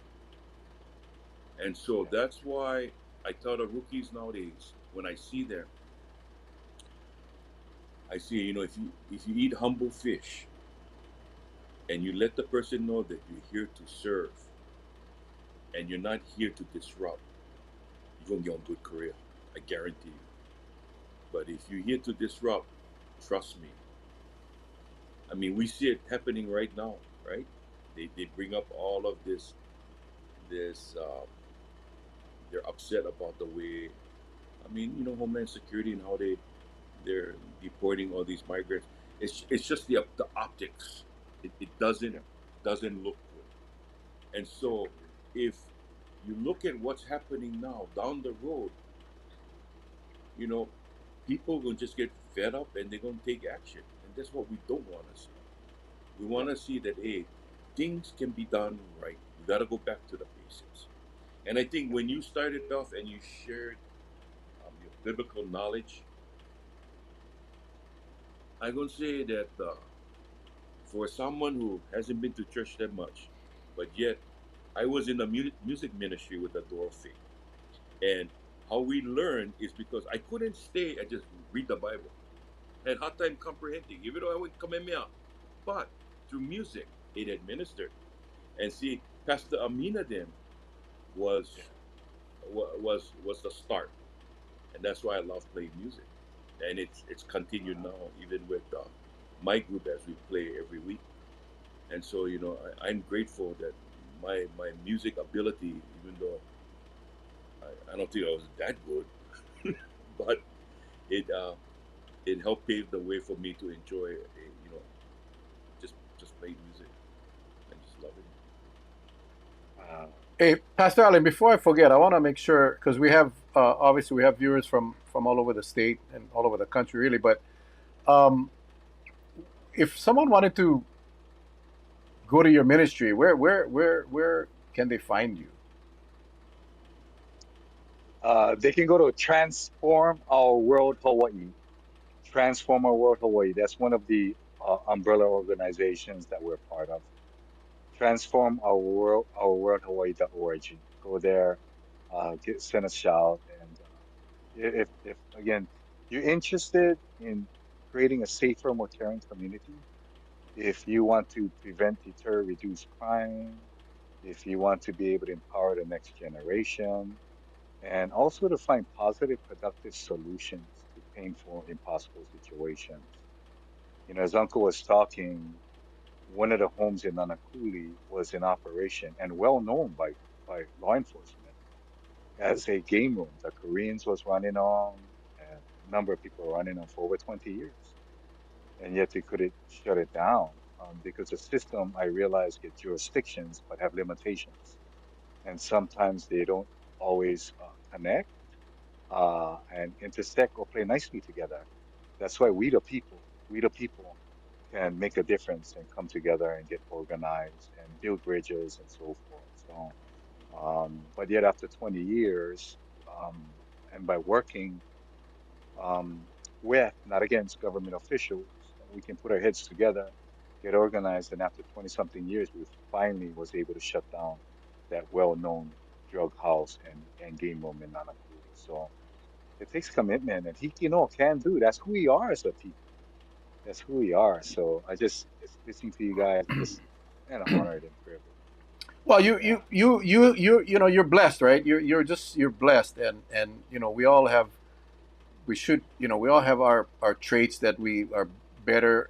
And so that's why I tell the rookies nowadays, when I see them, I see, if you eat humble fish and you let the person know that you're here to serve and you're not here to disrupt, you're going to get a good career. I guarantee you. But if you're here to disrupt, trust me. I mean, we see it happening right now, right? They bring up all of this, they're upset about the way, Homeland Security and how they're deporting all these migrants. It's just the optics. It doesn't look good. And so if you look at what's happening now down the road, people will just get fed up and they're going to take action. And that's what we don't want to see. We want to see that, hey, things can be done right. You got to go back to the basics. And I think when you started off and you shared your biblical knowledge, I'm going to say that for someone who hasn't been to church that much, but yet I was in the music ministry with the Door of Faith. And how we learn is because I couldn't stay and just read the Bible. I had a hard time comprehending, even though I wouldn't come in out. But through music, it administered. And see, Pastor Amina then was the start. And that's why I love playing music. And it's continued now, even with my group as we play every week. And so, I'm grateful that my music ability, even though I don't think I was that good, but it helped pave the way for me to enjoy, just play music and just love it. Hey, Pastor Allen, before I forget, I want to make sure, because we have, obviously we have viewers from all over the state and all over the country, really, but if someone wanted to go to your ministry, where can they find you? They can go to Transform Our World Hawaii. Transform Our World Hawaii. That's one of the umbrella organizations that we're part of. Transform Our World Hawaii.org. Go there, send a shout, and if again you're interested in creating a safer, more caring community, if you want to prevent, deter, reduce crime, if you want to be able to empower the next generation, and also to find positive, productive solutions to painful, impossible situations. You know, as Uncle was talking, one of the homes in Nanakuli was in operation and well known by law enforcement as a game room. The Koreans was running on, and a number of people were running on for over 20 years. And yet they couldn't shut it down because the system, I realize, get jurisdictions but have limitations. And sometimes they don't always connect and intersect or play nicely together. That's why we the people can make a difference and come together and get organized and build bridges and so forth. So, but yet after 20 years, um, and by working with, not against government officials, we can put our heads together, get organized, and after 20 something years, we finally was able to shut down that well-known drug house and game room in Nanakuli. So it takes commitment, and he, can do. That's who we are as a people. That's who we are. So it's listening to you guys, just and honored and privileged. Well, Yeah. you're blessed, right? You're blessed, and we all have we all have our traits that we are better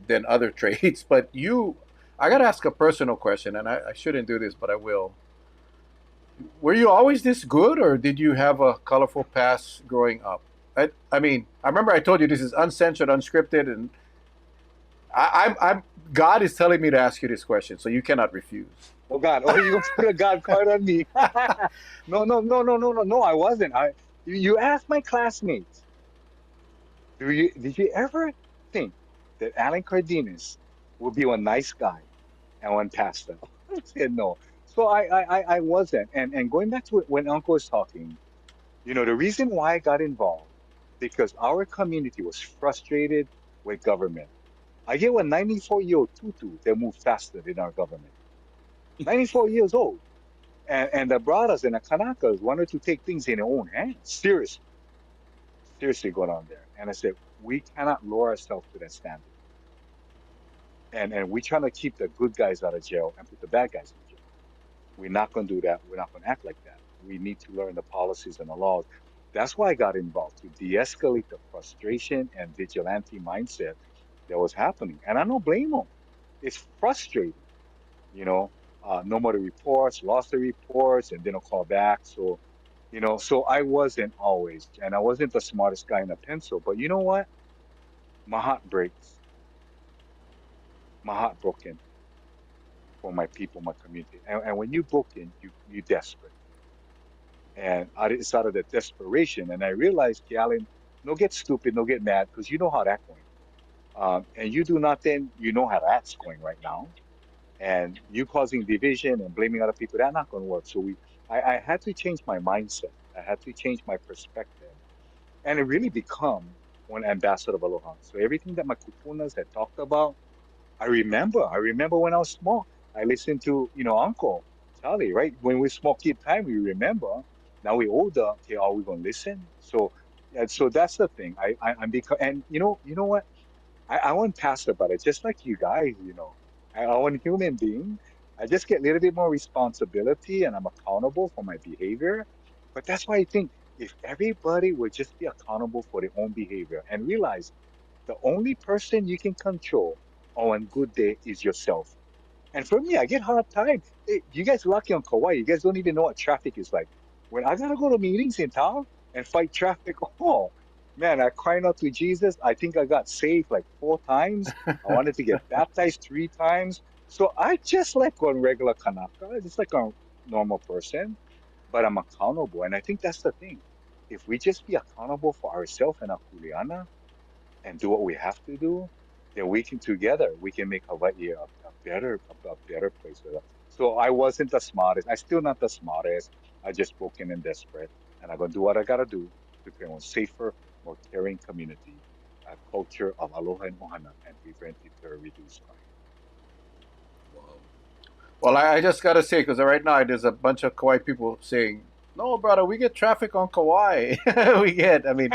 than other traits. But I gotta ask a personal question, and I shouldn't do this, but I will. Were you always this good, or did you have a colorful past growing up? I mean, I remember I told you this is uncensored, unscripted, and I'm God is telling me to ask you this question, so you cannot refuse. Oh God! Oh, you gonna put a God card on me? No, no, no, no, no, no, no. I wasn't. You asked my classmates. Did you ever think that Allen Cardines would be one nice guy and one pastor? I said no. So I wasn't. And going back to when Uncle was talking, the reason why I got involved because our community was frustrated with government. I get one 94-year-old tutu that moved faster than our government. 94 years old. And the brothers and the Kanakas wanted to take things in their own hands. Seriously. Seriously going on there. And I said, we cannot lower ourselves to that standard. And we're trying to keep the good guys out of jail and put the bad guys in jail. We're not going to do that. We're not going to act like that. We need to learn the policies and the laws. That's why I got involved to de-escalate the frustration and vigilante mindset that was happening. And I don't blame them. It's frustrating, you know. No more the reports, lost the reports, and they don't call back. So I wasn't always, and I wasn't the smartest guy in a pencil. But you know what? My heart breaks. My heart broken for my people, my community. And when you broken, you desperate. And it's out of the desperation. And I realized, Galen, no get stupid, no get mad, because you know how that going. And you do nothing, you know how that's going right now. And you causing division and blaming other people, that's not going to work. I had to change my mindset. I had to change my perspective and it really become one ambassador of Aloha. So everything that my kupunas had talked about, I remember. I remember when I was small. I listened to, Uncle Charlie, right? When we small kid time, we remember. Now we older, okay, are we gonna listen? So yeah, so that's the thing. I'm because and you know what? I want pastor, but it's just like you guys, I want human being. I just get a little bit more responsibility and I'm accountable for my behavior. But that's why I think if everybody would just be accountable for their own behavior and realize the only person you can control on good day is yourself. And for me, I get hard time. You guys lucky on Kauai. You guys don't even know what traffic is like. When I gotta go to meetings in town and fight traffic, oh man, I crying out to Jesus. I think I got saved like 4 times. I wanted to get baptized 3 times. So I just like on regular Kanaka, just like a normal person, but I'm accountable. And I think that's the thing. If we just be accountable for ourselves and our kuleana, and do what we have to do, then we can together we can make Hawaii a better place with us. So I wasn't the smartest. I still not the smartest. I just broken and desperate, and I'm gonna do what I gotta do to create a safer, more caring community, a culture of aloha and ohana, and prevent deter reduce crime. Wow. Well, I just got to say, because right now there's a bunch of Kauai people saying, no, brother, we get traffic on Kauai. We get, I mean,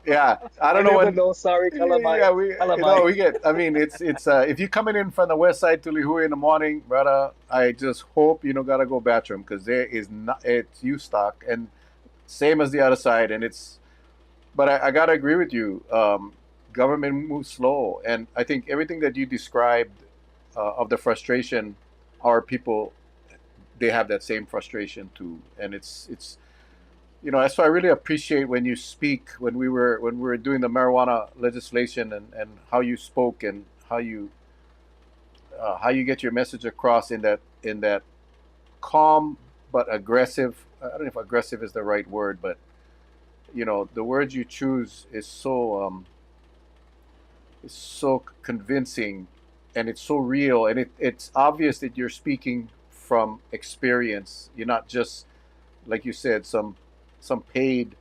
yeah, I I don't know never when. know. Sorry, Yeah, calamai. we get. I mean, it's if you coming in from the west side to Lihue in the morning, brother, I just hope you don't gotta go bathroom because there is not. It's you stock and same as the other side, and it's. But I gotta agree with you. Government moves slow, and I think everything that you described of the frustration, our people, they have that same frustration too, and it's that's why I really appreciate when you speak when we were doing the marijuana legislation and how you spoke and how you get your message across in that calm but aggressive. I don't know if aggressive is the right word, but the words you choose is so convincing, and it's so real, and it's obvious that you're speaking from experience. You're not just, like you said, some paid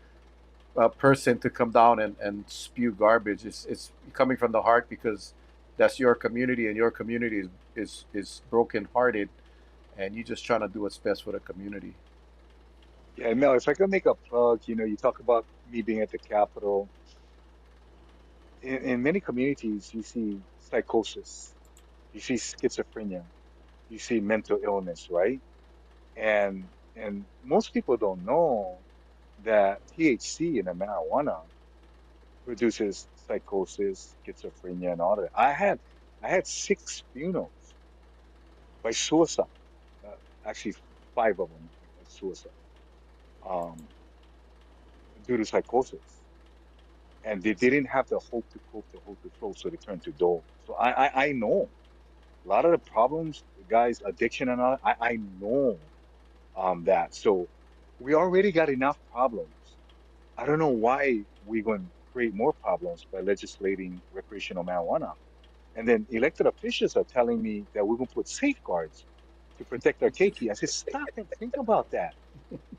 person to come down and spew garbage. It's coming from the heart because that's your community, and your community is broken hearted, and you're just trying to do what's best for the community. Yeah, Mel, if I could make a plug, you talk about me being at the Capitol. In many communities, you see psychosis, you see schizophrenia, you see mental illness, right? And most people don't know that THC in the marijuana produces psychosis, schizophrenia, and all that. I had 6 funerals by suicide. Uh, Actually, 5 of them by suicide, um, due to psychosis, and they didn't have the hope to cope, the hope to flow, so they turned to dope. So I know a lot of the problems, the guys' addiction and all. I know that. So we already got enough problems. I don't know why we're going to create more problems by legislating recreational marijuana. And then elected officials are telling me that we're going to put safeguards to protect our keiki. I said, stop and think about that.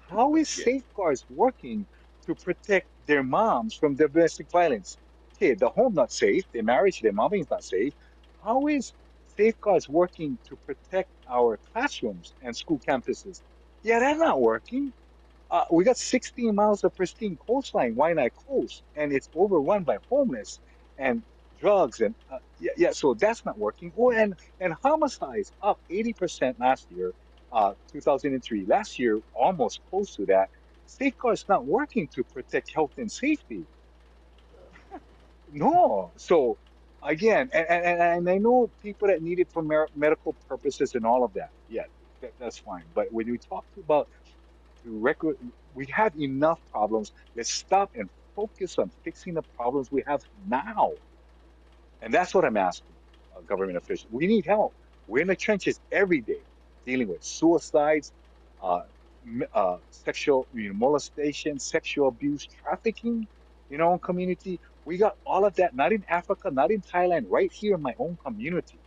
How is Yeah. safeguards working to protect their moms from domestic violence? Okay, the home not safe, their marriage, their mommy is not safe. How is safeguards working to protect our classrooms and school campuses? Yeah, that's not working. We got 16 miles of pristine coastline, Waianae Coast, and it's overrun by homeless and drugs and yeah. So that's not working. Oh, and homicides up 80% last year, 2003. Last year, almost close to that. Safeguards not working to protect health and safety. No. So again, and I know people that need it for medical purposes and all of that. Yeah, that's fine. But when we talk about to record, we have enough problems. Let's stop and focus on fixing the problems we have now. And that's what I'm asking government officials. We need help. We're in the trenches every day dealing with suicides, uh, sexual molestation, sexual abuse, trafficking in our own community. We got all of that, not in Africa, not in Thailand, right here in my own community.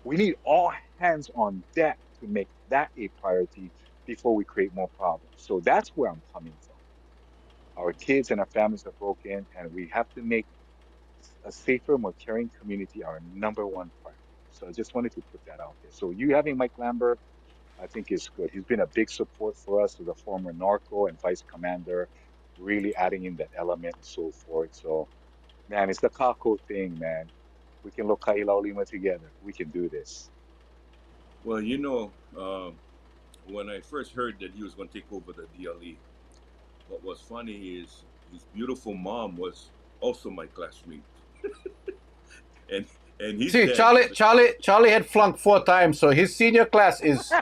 We need all hands on deck to make that a priority before we create more problems. So that's where I'm coming from. Our kids and our families are broken, and we have to make a safer, more caring community our number one priority. So I just wanted to put that out there. So you having Mike Lambert, I think is good. He's been a big support for us as a former Narco and vice commander, really adding in that element and so forth. So man, it's the Kako thing, man. We can look Kaila Lima together. We can do this. Well, when I first heard that he was going to take over the DLE, what was funny is his beautiful mom was also my classmate, and his See, dad Charlie, was. Charlie, Charlie had flunked 4 times, so his senior class it's.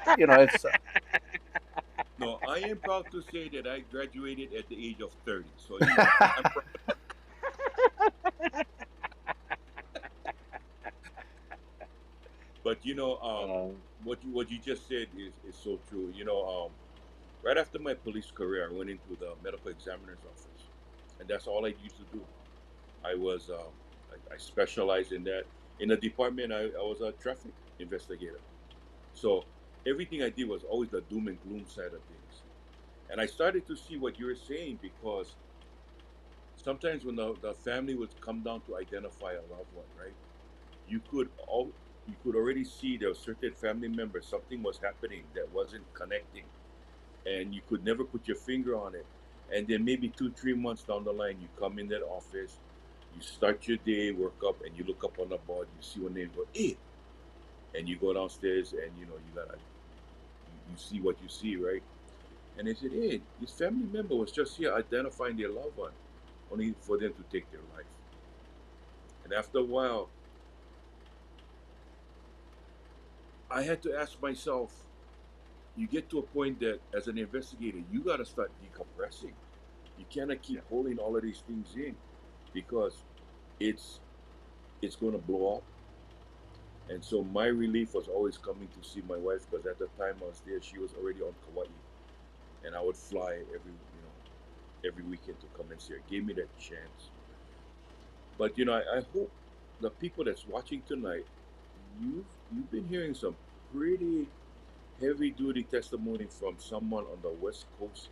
No, I am proud to say that I graduated at the age of 30. So I'm proud. But Uh, what you just said is so true. Right after my police career, I went into the medical examiner's office, and that's all I used to do. I was I specialized in that. In the department, I was a traffic investigator. So everything I did was always the doom and gloom side of things. And I started to see what you were saying, because sometimes when the family would come down to identify a loved one, right? You could all you could already see there were certain family members, something was happening that wasn't connecting, and you could never put your finger on it. And then maybe 2 3 months down the line, you come in that office, you start your day, work up, and you look up on the board, you see one name, go, hey, and you go downstairs, and you see what you see, right? And they said, hey, this family member was just here identifying their loved one, only for them to take their life. And after a while, I had to ask myself, you get to a point that as an investigator, you got to start decompressing. You cannot keep holding all of these things in, because it's it's going to blow up. And so my relief was always coming to see my wife, because at the time I was there, she was already on Kauai, and I would fly every weekend to come and see her. It gave me that chance. But I hope the people that's watching tonight, you've been hearing some pretty heavy duty testimony from someone on the west coast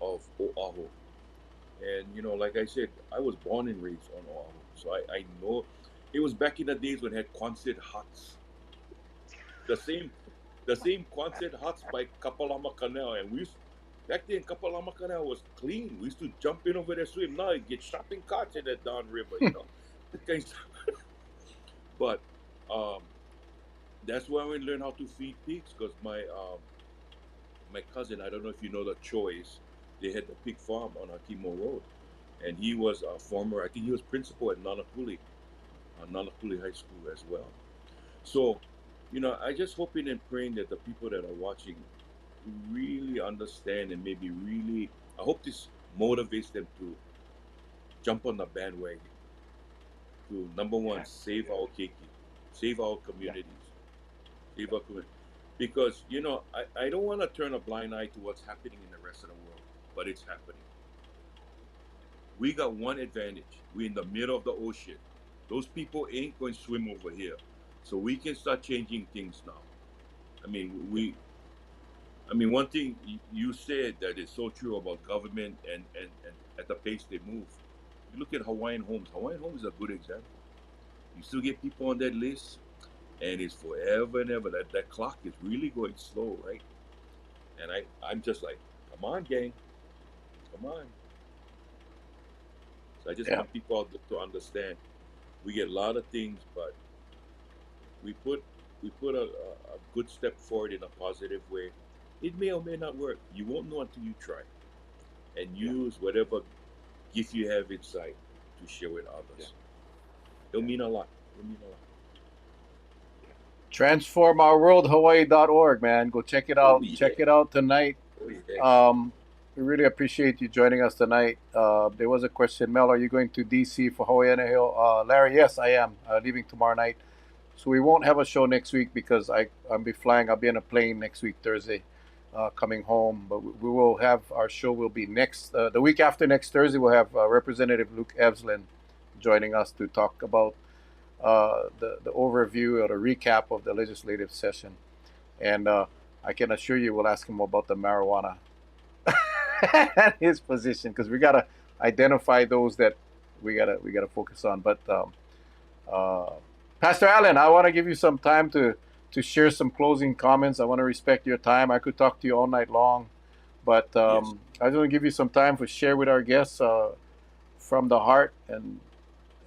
of Oʻahu. And like I said, I was born and raised on Oʻahu, so I know it was back in the days when it had Quonset huts, the same Quonset huts by Kapalama Canal, and back then Kapalama Canal was clean. We used to jump in over there, swim. Now you get shopping carts in that down river, that kind of stuff. But that's why we learned how to feed pigs, because my cousin, I don't know if you know the Choi's, they had the pig farm on Akimo Road, and he was a former, I think he was principal at Nanakuli High School as well. So, I just hoping and praying that the people that are watching really understand, and maybe really, I hope this motivates them to jump on the bandwagon to, number one, save our keiki, save our communities, save our community. Because, I don't want to turn a blind eye to what's happening in the rest of the world, but it's happening. We got one advantage. We're in the middle of the ocean. Those people ain't going to swim over here. So we can start changing things now. I mean, one thing you said that is so true about government and at the pace they move. You look at Hawaiian Homes. Hawaiian Homes is a good example. You still get people on that list, and it's forever and ever. That clock is really going slow, right? And I'm just like, come on, gang, come on. So I just want people to understand. We get a lot of things, but we put a good step forward in a positive way. It may or may not work. You won't know until you try, and use whatever gift you have inside to share with others. It'll mean a lot. It'll mean a lot. TransformOurWorldHawaii.org, man. Go check it out. Check it out tonight. We really appreciate you joining us tonight. There was a question, Mel, are you going to DC for Hawaiiana Hill? Larry, yes, I am. Leaving tomorrow night. So we won't have a show next week because I'll be flying. I'll be on a plane next week, Thursday, coming home. But we will have, our show will be the week after next Thursday. We'll have Representative Luke Evslin joining us to talk about the overview or the recap of the legislative session. And I can assure you we'll ask him about the marijuana and his position, because we got to identify those that we gotta focus on. But Pastor Allen, I want to give you some time to share some closing comments. I want to respect your time. I could talk to you all night long, but I just want to give you some time to share with our guests from the heart. And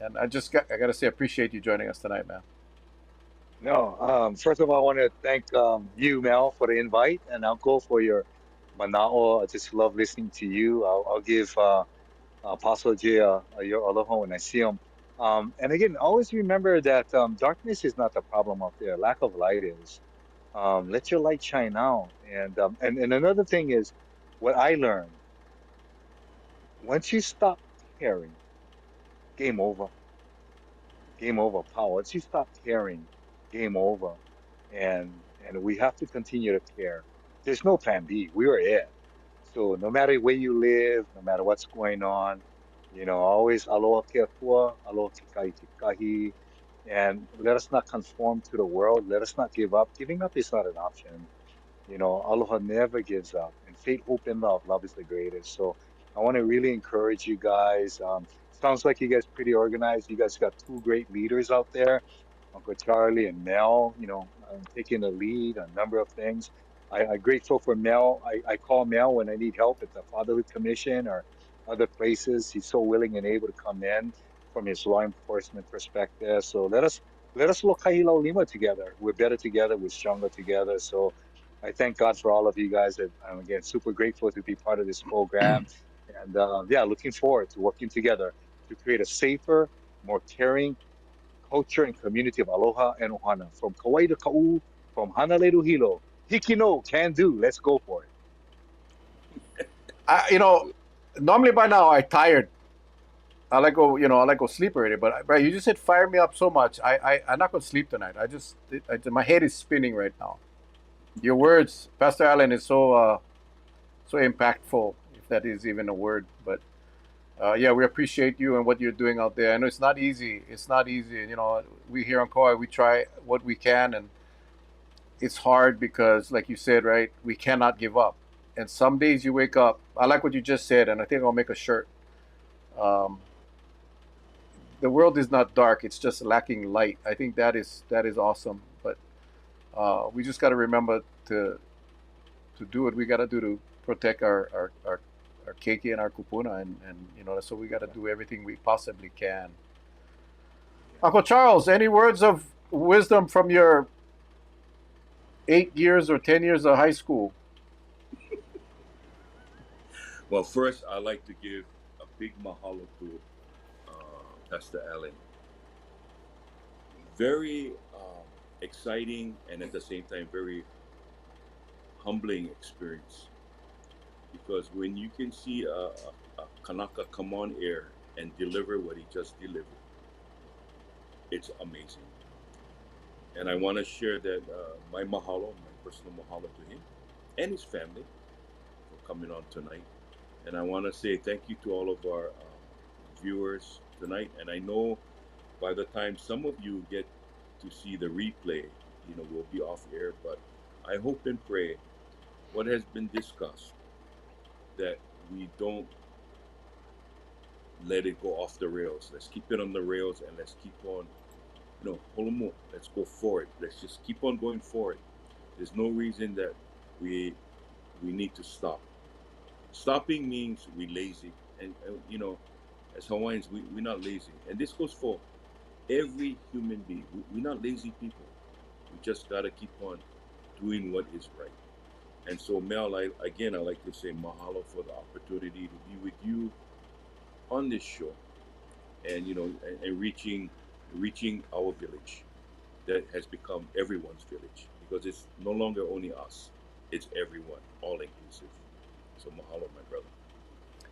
I got to say, I appreciate you joining us tonight, man. No, first of all, I want to thank you, Mel, for the invite, and Uncle for your mana'o. I just love listening to you. I'll give Apostle J your aloha when I see him. And again, always remember that darkness is not the problem out there. Lack of light is. Let your light shine out. And another thing is what I learned. Once you stop caring, game over. Game over, power. Once you stop caring, game over. And we have to continue to care. There's no plan B. We are it. So no matter where you live, no matter what's going on, always aloha ke akua, aloha ke kai ke kahi, and let us not conform to the world. Let us not give up. Giving up is not an option. Aloha never gives up. And faith, hope, and love. Love is the greatest. So I want to really encourage you guys. Sounds like you guys pretty organized. You guys got two great leaders out there, Uncle Charlie and Mel, taking the lead on a number of things. I'm grateful for Mel. I call Mel when I need help at the Fatherhood Commission or other places. He's so willing and able to come in from his law enforcement perspective. So let us look Kahila Lima together. We're better together. We're stronger together. So I thank God for all of you guys. I'm again super grateful to be part of this program, and yeah, looking forward to working together to create a safer, more caring culture and community of aloha and ohana. From Kauai to Ka'u, from Hanalei to Hilo. Hiki no, can do. Let's go for it. Normally by now I'm tired. I like go sleep already. But bro, you just said fire me up so much. I'm not gonna sleep tonight. My head is spinning right now. Your words, Pastor Allen, is so impactful, if that is even a word. But yeah, we appreciate you and what you're doing out there. I know it's not easy. It's not easy. We here on Kauai, we try what we can, and it's hard because, like you said, right, we cannot give up. And some days you wake up. I like what you just said, and I think I'll make a shirt. Um, the world is not dark; it's just lacking light. I think that is awesome. But we just got to remember to do what we got to do to protect our keiki and our kupuna, and so we got to do everything we possibly can. Uncle Charles, any words of wisdom from your 8 years or 10 years of high school? Well, first, I'd like to give a big mahalo to Pastor Allen. Very exciting and at the same time very humbling experience. Because when you can see a Kanaka come on air and deliver what he just delivered, it's amazing. And I want to share that my mahalo, my personal mahalo to him and his family for coming on tonight. And I want to say thank you to all of our viewers tonight. And I know by the time some of you get to see the replay, we'll be off air. But I hope and pray what has been discussed, that we don't let it go off the rails. Let's keep it on the rails and let's keep on, holomo, let's go forward. Let's just keep on going forward. There's no reason that we need to stop. Stopping means we lazy. And as Hawaiians, we're not lazy. And this goes for every human being. We're not lazy people. We just got to keep on doing what is right. And so, Mel, I like to say mahalo for the opportunity to be with you on this show, and and reaching our village that has become everyone's village, because it's no longer only us; it's everyone, all inclusive. So, mahalo, my brother.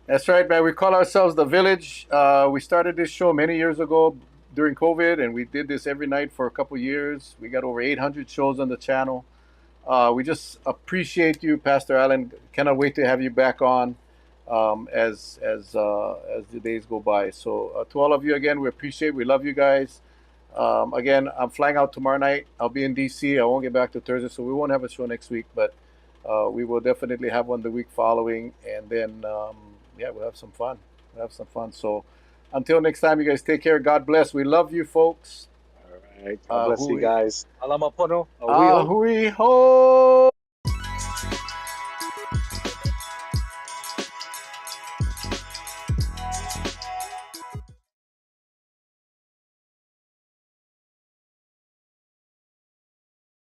That's right, man. We call ourselves the Village. We started this show many years ago during COVID, and we did this every night for a couple years. We got over 800 shows on the channel. We just appreciate you, Pastor Allen. Cannot wait to have you back on as the days go by. So to all of you again, we appreciate. We love you guys. Again, I'm flying out tomorrow night. I'll be in DC. I won't get back to Thursday, so we won't have a show next week. But we will definitely have one the week following, and then yeah, we'll have some fun. So until next time, you guys take care. God bless. We love you, folks. All right. God bless you guys. Alama pono. Ahui ho.